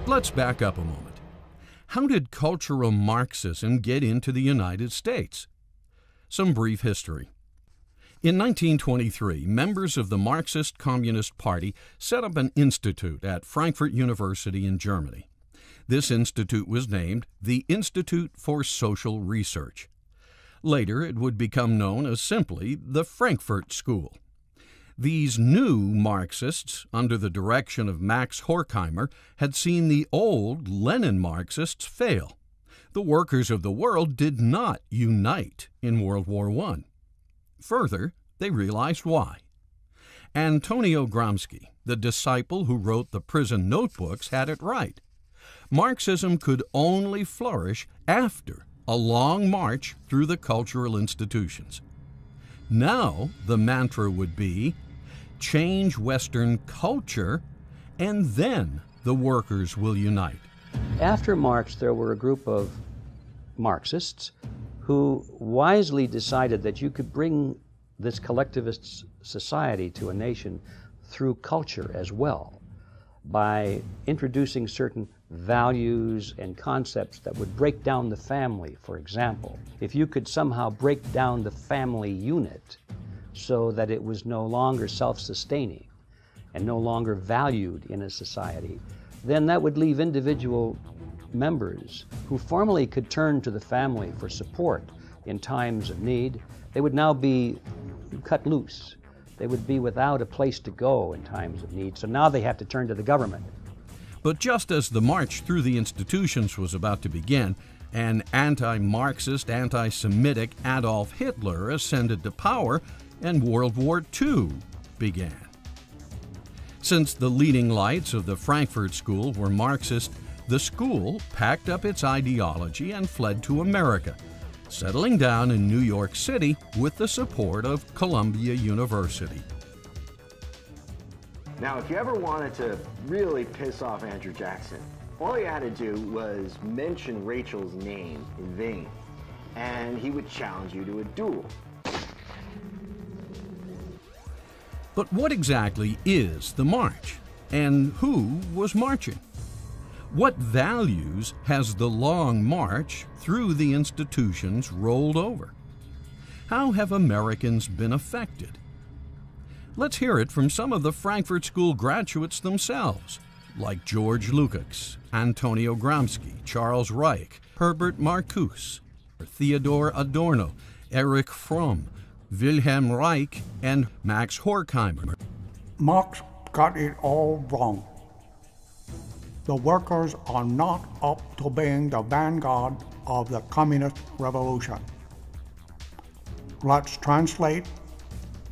Let's back up a moment. How did cultural Marxism get into the United States? Some brief history. In 1923, members of the Marxist Communist Party set up an institute at Frankfurt University in Germany. This institute was named the Institute for Social Research. Later, it would become known as simply the Frankfurt School. These new Marxists, under the direction of Max Horkheimer, had seen the old Lenin Marxists fail. The workers of the world did not unite in World War I. Further, they realized why. Antonio Gramsci, the disciple who wrote the prison notebooks, had it right. Marxism could only flourish after a long march through the cultural institutions. Now the mantra would be, change Western culture, and then the workers will unite. After Marx, there were a group of Marxists who wisely decided that you could bring this collectivist society to a nation through culture as well, by introducing certain values and concepts that would break down the family, for example. If you could somehow break down the family unit so that it was no longer self-sustaining and no longer valued in a society, then that would leave individual members who formerly could turn to the family for support in times of need. They would now be cut loose. They would be without a place to go in times of need. So now they have to turn to the government. But just as the march through the institutions was about to begin, an anti-Marxist, anti-Semitic Adolf Hitler ascended to power, and World War II began. Since the leading lights of the Frankfurt School were Marxist, the school packed up its ideology and fled to America, settling down in New York City with the support of Columbia University. Now, if you ever wanted to really piss off Andrew Jackson, all you had to do was mention Rachel's name in vain, and he would challenge you to a duel. But what exactly is the march, and who was marching? What values has the long march through the institutions rolled over? How have Americans been affected? Let's hear it from some of the Frankfurt School graduates themselves, like George Lukács, Antonio Gramsci, Charles Reich, Herbert Marcuse, Theodor Adorno, Erich Fromm, Wilhelm Reich, and Max Horkheimer. Marx got it all wrong. The workers are not up to being the vanguard of the communist revolution. Let's translate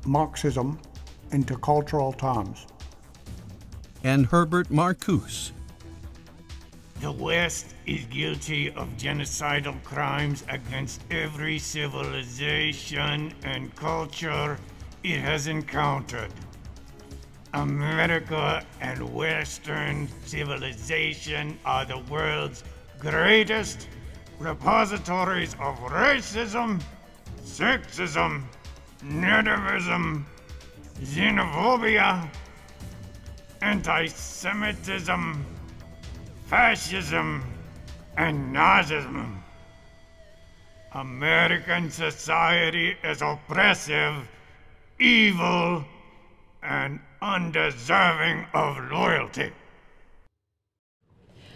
Marxism into cultural terms. And Herbert Marcuse. The West is guilty of genocidal crimes against every civilization and culture it has encountered. America and Western civilization are the world's greatest repositories of racism, sexism, nativism, xenophobia, anti-Semitism, fascism, and Nazism. American society is oppressive, evil, and undeserving of loyalty.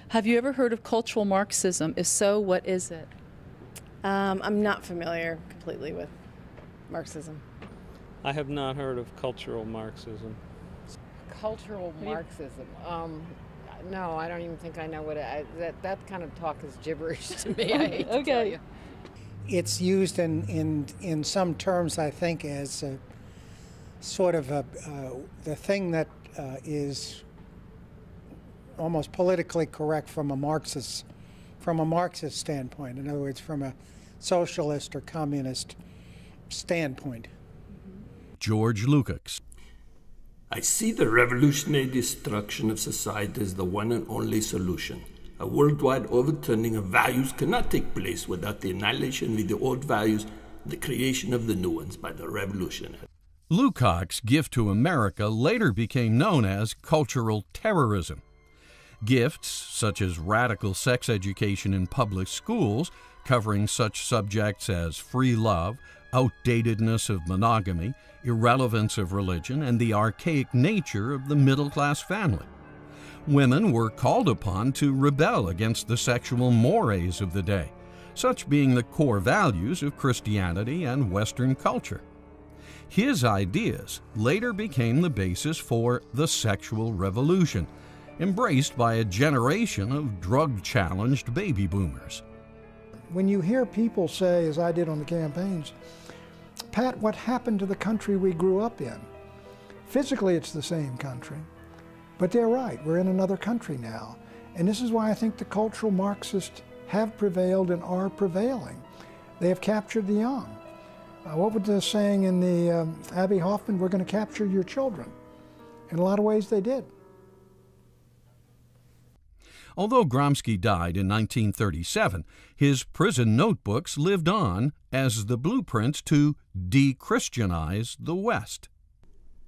Have you ever heard of cultural Marxism? If so, what is it? I'm not familiar completely with Marxism. I have not heard of cultural Marxism. Cultural Marxism? No, I don't even think I know what that kind of talk is gibberish to me. I hate to tell you. It's used in some terms, I think, as a sort of the thing that is almost politically correct from a Marxist standpoint. In other words, from a socialist or communist standpoint. George Lukács. I see the revolutionary destruction of society as the one and only solution. A worldwide overturning of values cannot take place without the annihilation of the old values and the creation of the new ones by the revolutionary. Lukács' gift to America later became known as cultural terrorism. Gifts such as radical sex education in public schools, covering such subjects as free love, outdatedness of monogamy, irrelevance of religion, and the archaic nature of the middle-class family. Women were called upon to rebel against the sexual mores of the day, such being the core values of Christianity and Western culture. His ideas later became the basis for the sexual revolution, embraced by a generation of drug-challenged baby boomers. When you hear people say, as I did on the campaigns, Pat, what happened to the country we grew up in? Physically, it's the same country, but they're right. We're in another country now. And this is why I think the cultural Marxists have prevailed and are prevailing. They have captured the young. What was the saying in the Abby Hoffman? We're going to capture your children. In a lot of ways, they did. Although Gramsci died in 1937, his prison notebooks lived on as the blueprints to de-Christianize the West.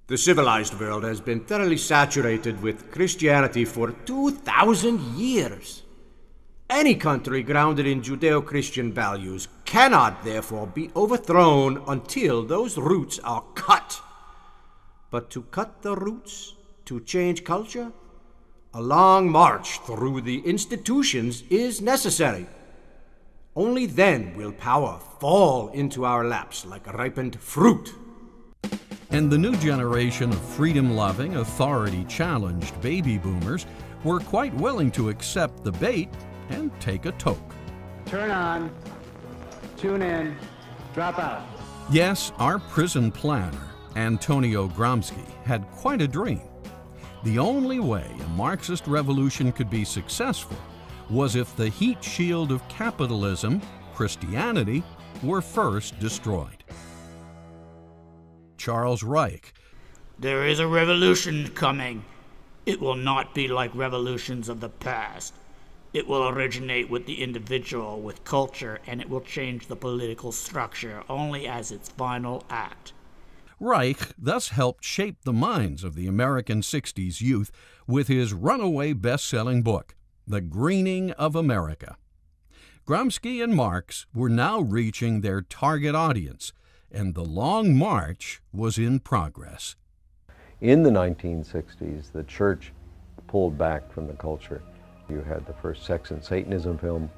The civilized world has been thoroughly saturated with Christianity for 2,000 years. Any country grounded in Judeo-Christian values cannot, therefore, be overthrown until those roots are cut. But to cut the roots, to change culture, a long march through the institutions is necessary. Only then will power fall into our laps like ripened fruit. And the new generation of freedom-loving, authority-challenged baby boomers were quite willing to accept the bait and take a toke. Turn on, tune in, drop out. Yes, our prison planner, Antonio Gramsci, had quite a dream. The only way a Marxist revolution could be successful was if the heat shield of capitalism, Christianity, were first destroyed. Charles Reich. There is a revolution coming. It will not be like revolutions of the past. It will originate with the individual, with culture, and it will change the political structure only as its final act. Reich thus helped shape the minds of the American 60s youth with his runaway best-selling book, The Greening of America. Gramsci and Marx were now reaching their target audience, and the long march was in progress. In the 1960s, the church pulled back from the culture. You had the first Sex and Satanism film.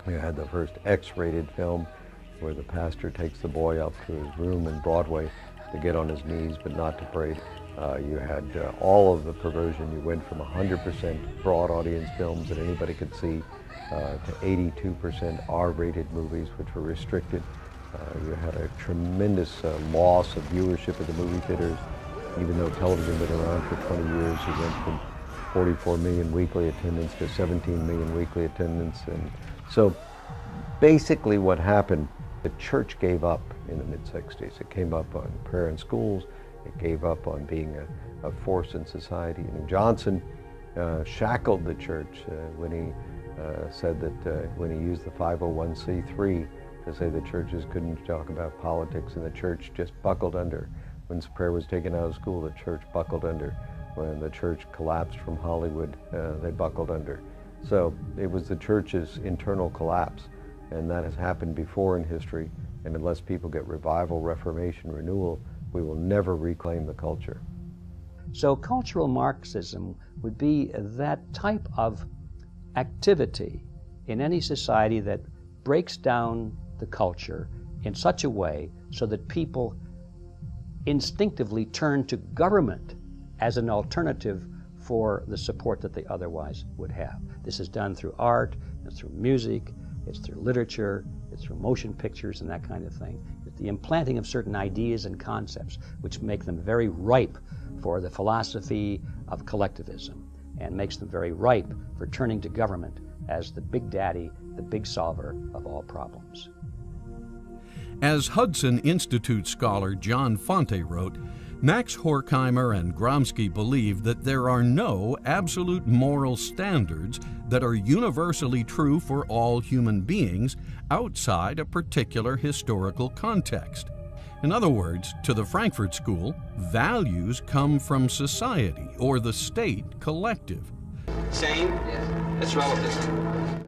You had the first X-rated film where the pastor takes the boy up to his room in Broadway to get on his knees but not to pray. You had all of the perversion. You went from 100% broad audience films that anybody could see to 82% R-rated movies, which were restricted. You had a tremendous loss of viewership at the movie theaters. Even though television had been around for 20 years, you went from 44 million weekly attendance to 17 million weekly attendance. And so basically what happened, the church gave up in the mid-60s. It gave up on prayer in schools. It gave up on being a force in society. And Johnson shackled the church when he said that when he used the 501c3 to say the churches couldn't talk about politics, and the church just buckled under. When prayer was taken out of school, the church buckled under. When the church collapsed from Hollywood, they buckled under. So it was the church's internal collapse, and that has happened before in history, and unless people get revival, reformation, renewal, we will never reclaim the culture. So cultural Marxism would be that type of activity in any society that breaks down the culture in such a way so that people instinctively turn to government as an alternative for the support that they otherwise would have. This is done through art, it's through music, it's through literature, it's through motion pictures and that kind of thing. It's the implanting of certain ideas and concepts which make them very ripe for the philosophy of collectivism and makes them very ripe for turning to government as the big daddy, the big solver of all problems. As Hudson Institute scholar John Fonte wrote, Max Horkheimer and Gramsci believe that there are no absolute moral standards that are universally true for all human beings outside a particular historical context. In other words, to the Frankfurt School, values come from society or the state collective. Same? Yes. It's relativism.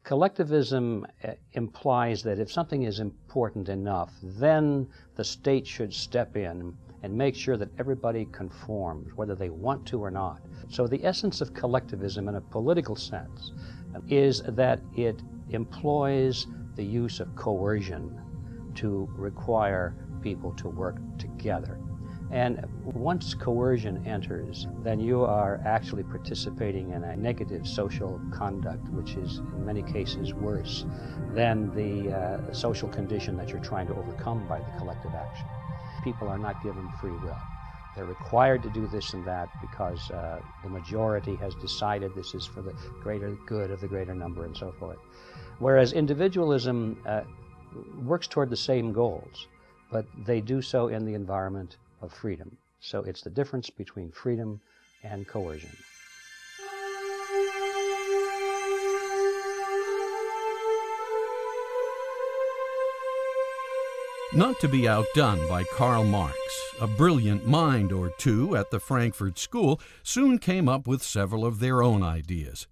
Collectivism implies that if something is important enough, then the state should step in and make sure that everybody conforms, whether they want to or not. So the essence of collectivism in a political sense is that it employs the use of coercion to require people to work together. And once coercion enters, then you are actually participating in a negative social conduct, which is in many cases worse than the social condition that you're trying to overcome by the collective action. People are not given free will. They're required to do this and that because the majority has decided this is for the greater good of the greater number and so forth. Whereas individualism works toward the same goals, but they do so in the environment of freedom. So it's the difference between freedom and coercion. Not to be outdone by Karl Marx, a brilliant mind or two at the Frankfurt School soon came up with several of their own ideas.